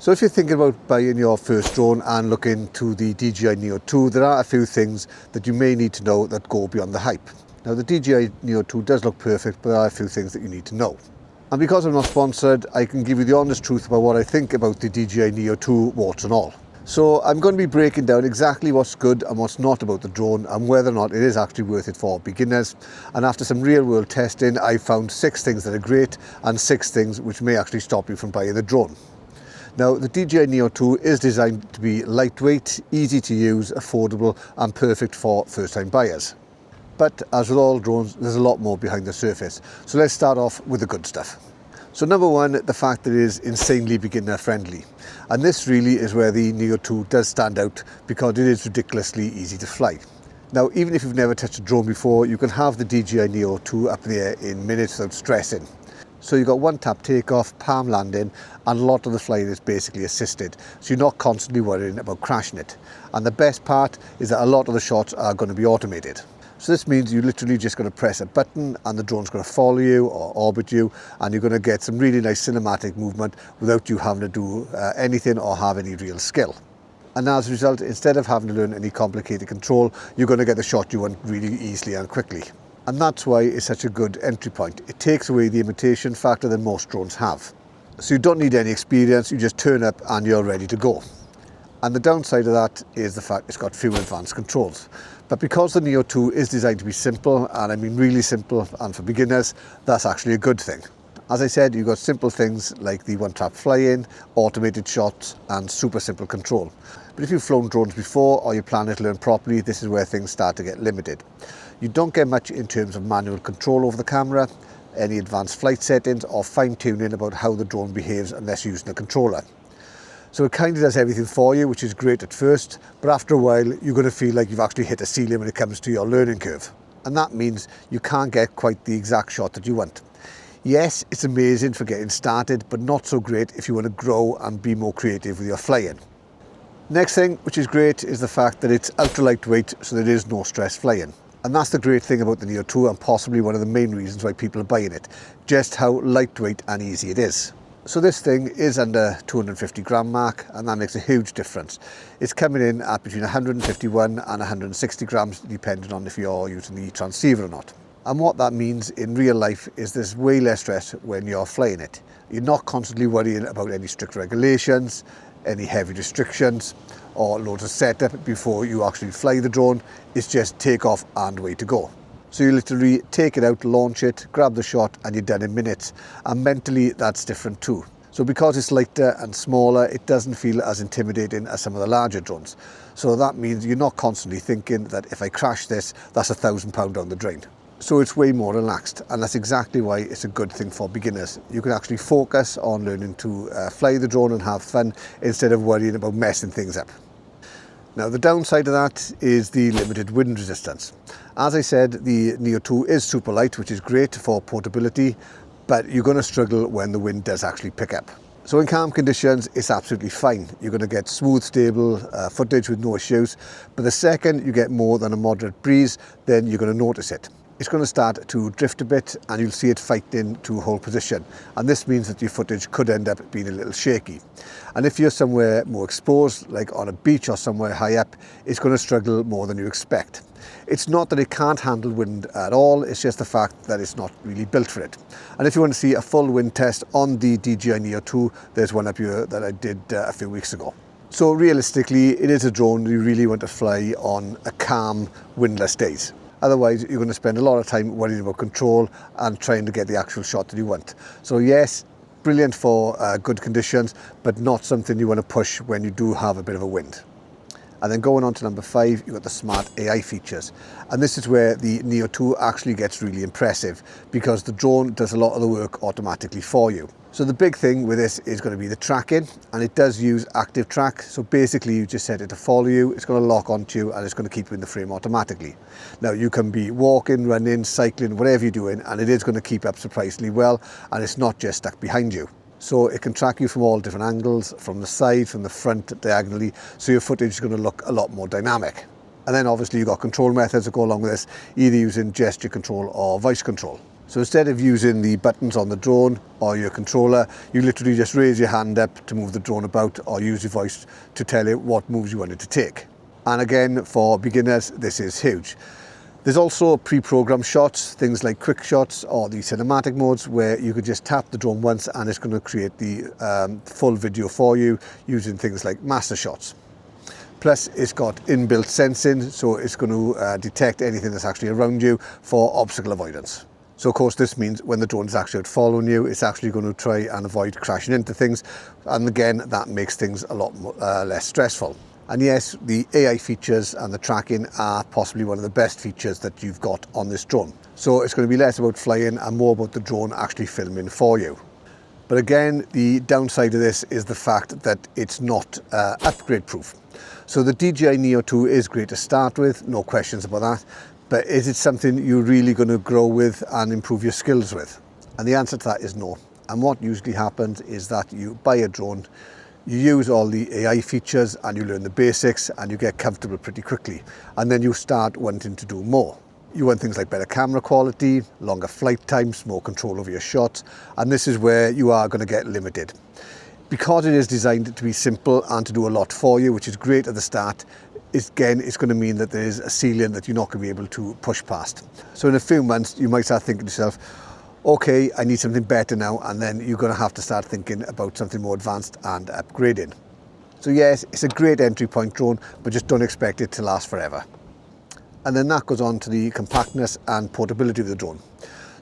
So if you're thinking about buying your first drone and looking to the DJI Neo 2, there are a few things that you may need to know that go beyond the hype. Now the DJI Neo 2 does look perfect, but there are a few things that you need to know. And because I'm not sponsored, I can give you the honest truth about what I think about the DJI Neo 2, warts and all. So I'm going to be breaking down exactly what's good and what's not about the drone and whether or not it is actually worth it for beginners. And after some real world testing, I found 6 things that are great and 6 things which may actually stop you from buying the drone. Now, the DJI Neo 2 is designed to be lightweight, easy to use, affordable and perfect for first-time buyers. But as with all drones, there's a lot more behind the surface. So let's start off with the good stuff. So number one, the fact that it is insanely beginner friendly. And this really is where the Neo 2 does stand out because it is ridiculously easy to fly. Now, even if you've never touched a drone before, you can have the DJI Neo 2 up in the air in minutes without stressing. So you've got one tap takeoff, palm landing, and a lot of the flying is basically assisted. So you're not constantly worrying about crashing it. And the best part is that a lot of the shots are going to be automated. So this means you literally just going to press a button and the drone's going to follow you or orbit you, and you're going to get some really nice cinematic movement without you having to do anything or have any real skill. And as a result, instead of having to learn any complicated control, you're going to get the shot you want really easily and quickly. And that's why it's such a good entry point. It takes away the imitation factor that most drones have. So you don't need any experience, you just turn up and you're ready to go. And the downside of that is the fact it's got few advanced controls. But because the Neo 2 is designed to be simple, and I mean really simple, and for beginners, that's actually a good thing. As I said, you've got simple things like the one-tap fly-in, automated shots, and super simple control. But if you've flown drones before or you're planning to learn properly, this is where things start to get limited. You don't get much in terms of manual control over the camera, any advanced flight settings, or fine-tuning about how the drone behaves unless you're using a controller. So it kind of does everything for you, which is great at first, but after a while, you're going to feel like you've actually hit a ceiling when it comes to your learning curve. And that means you can't get quite the exact shot that you want. Yes, it's amazing for getting started, but not so great if you want to grow and be more creative with your flying. Next thing, which is great, is the fact that it's ultra lightweight, so there is no stress flying. And that's the great thing about the Neo 2 and possibly one of the main reasons why people are buying it, just how lightweight and easy it is. So this thing is under 250 gram mark, and that makes a huge difference. It's coming in at between 151 and 160 grams, depending on if you're using the transceiver or not. And what that means in real life is there's way less stress when you're flying it. You're not constantly worrying about any strict regulations, any heavy restrictions, or loads of setup before you actually fly the drone. It's just take off and away to go. So you literally take it out, launch it, grab the shot, and you're done in minutes. And mentally, that's different too. So because it's lighter and smaller, it doesn't feel as intimidating as some of the larger drones. So that means you're not constantly thinking that if I crash this, that's £1,000 down the drain. So it's way more relaxed, and that's exactly why it's a good thing for beginners. You can actually focus on learning to fly the drone and have fun instead of worrying about messing things up. Now the downside of that is the limited wind resistance. As I said, the Neo 2 is super light, which is great for portability, but you're going to struggle when the wind does actually pick up. So in calm conditions, it's absolutely fine. You're going to get smooth, stable footage with no issues, but the second you get more than a moderate breeze, then you're going to notice it. It's going to start to drift a bit and you'll see it fighting to hold position. And this means that your footage could end up being a little shaky. And if you're somewhere more exposed, like on a beach or somewhere high up, it's going to struggle more than you expect. It's not that it can't handle wind at all, it's just the fact that it's not really built for it. And if you want to see a full wind test on the DJI Neo 2, there's one up here that I did a few weeks ago. So realistically, it is a drone you really want to fly on a calm, windless days. Otherwise, you're going to spend a lot of time worrying about control and trying to get the actual shot that you want. So yes, brilliant for good conditions, but not something you want to push when you do have a bit of a wind. And then going on to number 5, you've got the smart AI features. And this is where the Neo 2 actually gets really impressive because the drone does a lot of the work automatically for you. So the big thing with this is going to be the tracking, and it does use active track. So basically you just set it to follow you, it's going to lock onto you and it's going to keep you in the frame automatically. Now you can be walking, running, cycling, whatever you're doing, and it is going to keep up surprisingly well, and it's not just stuck behind you. So it can track you from all different angles, from the side, from the front, diagonally, so your footage is going to look a lot more dynamic. And then obviously you've got control methods that go along with this, either using gesture control or voice control. So instead of using the buttons on the drone or your controller, you literally just raise your hand up to move the drone about, or use your voice to tell it what moves you want it to take. And again, for beginners, this is huge. There's also pre-programmed shots, things like quick shots or the cinematic modes, where you could just tap the drone once and it's going to create the full video for you using things like master shots. Plus, it's got inbuilt sensing, so it's going to detect anything that's actually around you for obstacle avoidance. So of course this means when the drone is actually out following you, it's actually going to try and avoid crashing into things. And again, that makes things a lot more, less stressful. And yes, the AI features and the tracking are possibly one of the best features that you've got on this drone. So it's going to be less about flying and more about the drone actually filming for you. But again, the downside of this is the fact that it's not upgrade proof. So the DJI Neo 2 is great to start with, no questions about that. But is it something you're really going to grow with and improve your skills with? And the answer to that is no. And what usually happens is that you buy a drone, you use all the AI features and you learn the basics and you get comfortable pretty quickly. And then you start wanting to do more. You want things like better camera quality, longer flight times, more control over your shots. And this is where you are going to get limited. Because it is designed to be simple and to do a lot for you, which is great at the start, again, it's going to mean that there is a ceiling that you're not going to be able to push past. So in a few months, you might start thinking to yourself, okay, I need something better now, and then you're going to have to start thinking about something more advanced and upgrading. So yes, it's a great entry point drone, but just don't expect it to last forever. And then that goes on to the compactness and portability of the drone.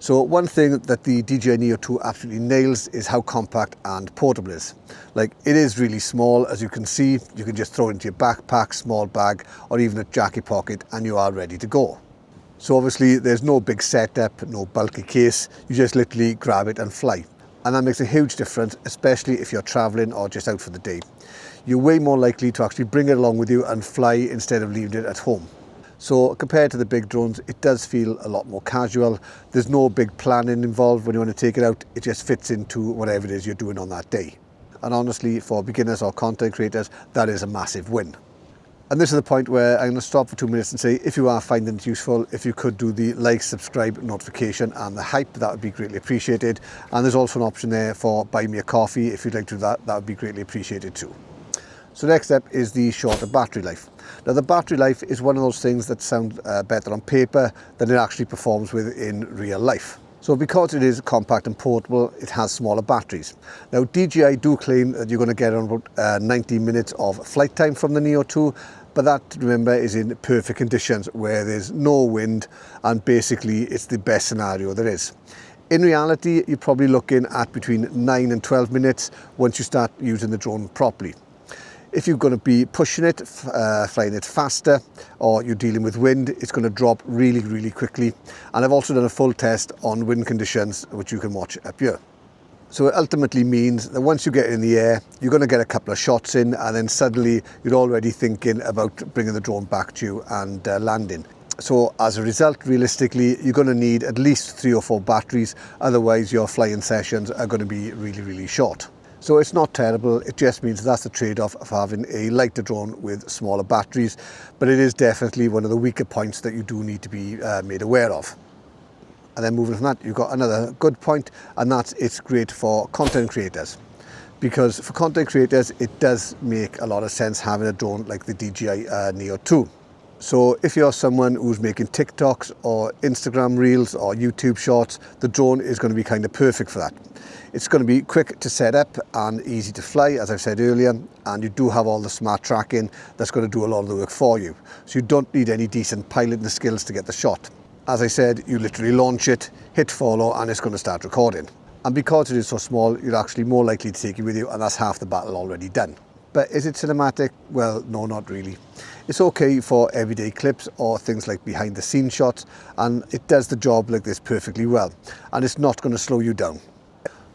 So one thing that the DJI Neo 2 absolutely nails is how compact and portable it is. Like, it is really small, as you can see. You can just throw it into your backpack, small bag, or even a jacket pocket, and you are ready to go. So obviously there's no big setup, no bulky case. You just literally grab it and fly. And that makes a huge difference, especially if you're traveling or just out for the day. You're way more likely to actually bring it along with you and fly instead of leaving it at home. So compared to the big drones, it does feel a lot more casual. There's no big planning involved when you want to take it out. It just fits into whatever it is you're doing on that day. And honestly, for beginners or content creators, that is a massive win. And this is the point where I'm going to stop for 2 minutes and say, if you are finding it useful, if you could do the like, subscribe, notification and the hype, that would be greatly appreciated. And there's also an option there for buy me a coffee. If you'd like to do that, that would be greatly appreciated too. So next up is the shorter battery life. Now the battery life is one of those things that sound better on paper than it actually performs with in real life. So because it is compact and portable, it has smaller batteries. Now DJI do claim that you're going to get on about 90 minutes of flight time from the Neo 2, but that, remember, is in perfect conditions where there's no wind and basically it's the best scenario there is. In reality, you're probably looking at between 9 and 12 minutes once you start using the drone properly. If you're going to be pushing it, flying it faster, or you're dealing with wind, it's going to drop really, really quickly. And I've also done a full test on wind conditions, which you can watch up here. So it ultimately means that once you get in the air, you're going to get a couple of shots in, and then suddenly you're already thinking about bringing the drone back to you and landing. So as a result, realistically, you're going to need at least 3 or 4 batteries. Otherwise, your flying sessions are going to be really, really short. So it's not terrible, it just means that's the trade-off of having a lighter drone with smaller batteries, but it is definitely one of the weaker points that you do need to be made aware of. And then moving from that, you've got another good point, and that's it's great for content creators. Because for content creators, it does make a lot of sense having a drone like the DJI Neo 2. So if you're someone who's making TikToks or Instagram reels or YouTube shorts, the drone is going to be kind of perfect for that. It's going to be quick to set up and easy to fly, as I've said earlier, and you do have all the smart tracking that's going to do a lot of the work for you. So you don't need any decent piloting skills to get the shot. As I said, you literally launch it, hit follow, and it's going to start recording. And because it is so small, you're actually more likely to take it with you, and that's half the battle already done. But is it cinematic? Well, no, not really. It's okay for everyday clips or things like behind the scenes shots, and it does the job like this perfectly well, and it's not going to slow you down.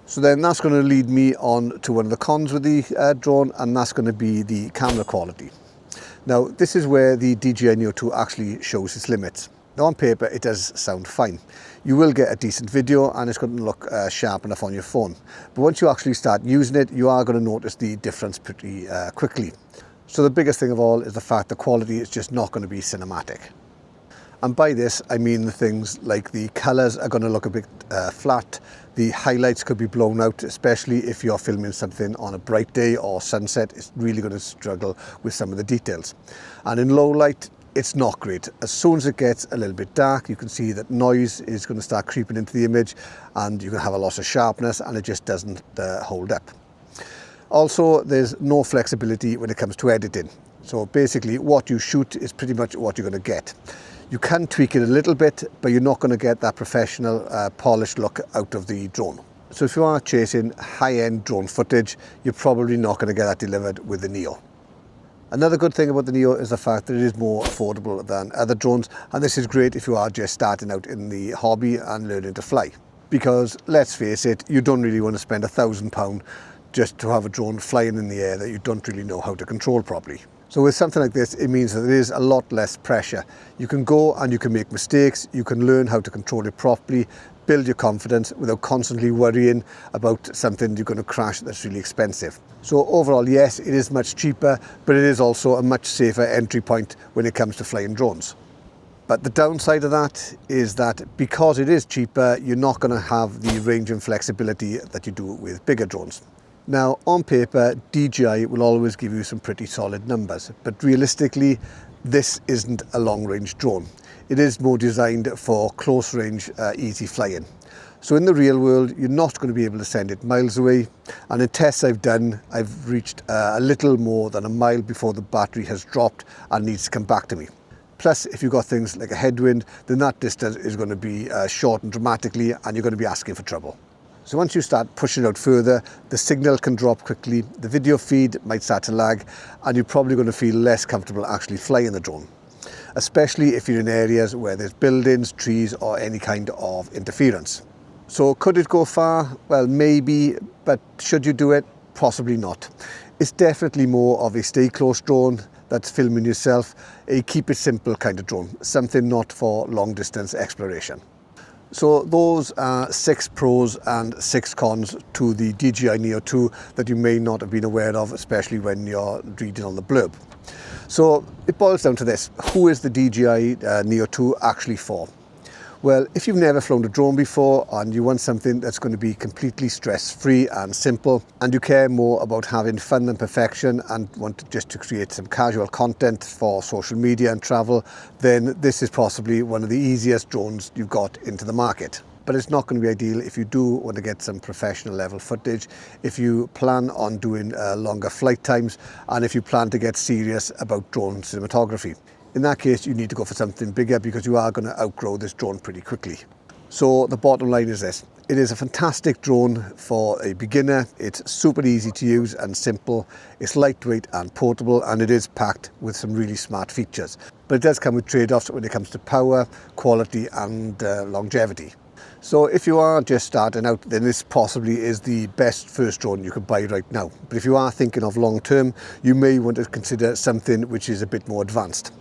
So then that's going to lead me on to one of the cons with the drone, and that's going to be the camera quality. Now, this is where the DJI Neo 2 actually shows its limits. Now, on paper, it does sound fine. You will get a decent video and it's going to look sharp enough on your phone. But once you actually start using it, you are going to notice the difference pretty quickly. So the biggest thing of all is the fact the quality is just not going to be cinematic. And by this, I mean the things like the colours are going to look a bit flat, the highlights could be blown out, especially if you're filming something on a bright day or sunset. It's really going to struggle with some of the details. And in low light, it's not great. As soon as it gets a little bit dark, you can see that noise is going to start creeping into the image, and you can have a loss of sharpness, and it just doesn't hold up. Also, there's no flexibility when it comes to editing. So basically, what you shoot is pretty much what you're going to get. You can tweak it a little bit, but you're not going to get that professional, polished look out of the drone. So if you are chasing high-end drone footage, you're probably not going to get that delivered with the Neo. Another good thing about the Neo is the fact that it is more affordable than other drones, and this is great if you are just starting out in the hobby and learning to fly. Because let's face it, you don't really want to spend £1,000 just to have a drone flying in the air that you don't really know how to control properly. So with something like this, it means that there is a lot less pressure. You can go and you can make mistakes, you can learn how to control it properly, build your confidence without constantly worrying about something you're going to crash that's really expensive. So overall, yes, it is much cheaper, but it is also a much safer entry point when it comes to flying drones. But the downside of that is that because it is cheaper, you're not going to have the range and flexibility that you do with bigger drones. Now, on paper, DJI will always give you some pretty solid numbers, but realistically, this isn't a long-range drone. It is more designed for close-range, easy flying. So in the real world, you're not going to be able to send it miles away. And in tests I've done, I've reached a little more than a mile before the battery has dropped and needs to come back to me. Plus, if you've got things like a headwind, then that distance is going to be shortened dramatically, and you're going to be asking for trouble. So once you start pushing out further, the signal can drop quickly, the video feed might start to lag, and you're probably going to feel less comfortable actually flying the drone, especially if you're in areas where there's buildings, trees, or any kind of interference. So could it go far? Well, maybe, but should you do it? Possibly not. It's definitely more of a stay close drone that's filming yourself, a keep it simple kind of drone, something not for long distance exploration. So those are 6 pros and 6 cons to the DJI Neo 2 that you may not have been aware of, especially when you're reading on the blurb. So it boils down to this: who is the DJI Neo 2 actually for? Well, if you've never flown a drone before and you want something that's going to be completely stress-free and simple, and you care more about having fun than perfection and want just to create some casual content for social media and travel, then this is possibly one of the easiest drones you've got into the market. But it's not going to be ideal if you do want to get some professional level footage, if you plan on doing longer flight times, and if you plan to get serious about drone cinematography. In that case, you need to go for something bigger because you are going to outgrow this drone pretty quickly. So the bottom line is this: it is a fantastic drone for a beginner. It's super easy to use and simple. It's lightweight and portable, and it is packed with some really smart features. But it does come with trade-offs when it comes to power, quality, and longevity. So if you are just starting out, then this possibly is the best first drone you could buy right now. But if you are thinking of long term, you may want to consider something which is a bit more advanced.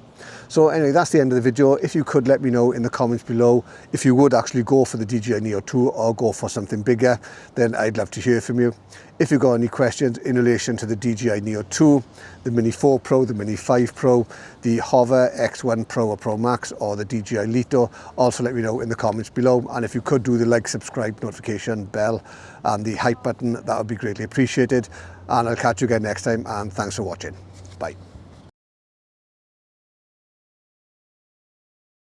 So anyway, that's the end of the video. If you could let me know in the comments below if you would actually go for the DJI Neo 2 or go for something bigger, then I'd love to hear from you. If you've got any questions in relation to the DJI Neo 2, the Mini 4 Pro, the Mini 5 Pro, the Hover X1 Pro or Pro Max, or the DJI Lito, also let me know in the comments below. And if you could do the like, subscribe, notification bell and the hype button, that would be greatly appreciated. And I'll catch you again next time, and thanks for watching. Bye.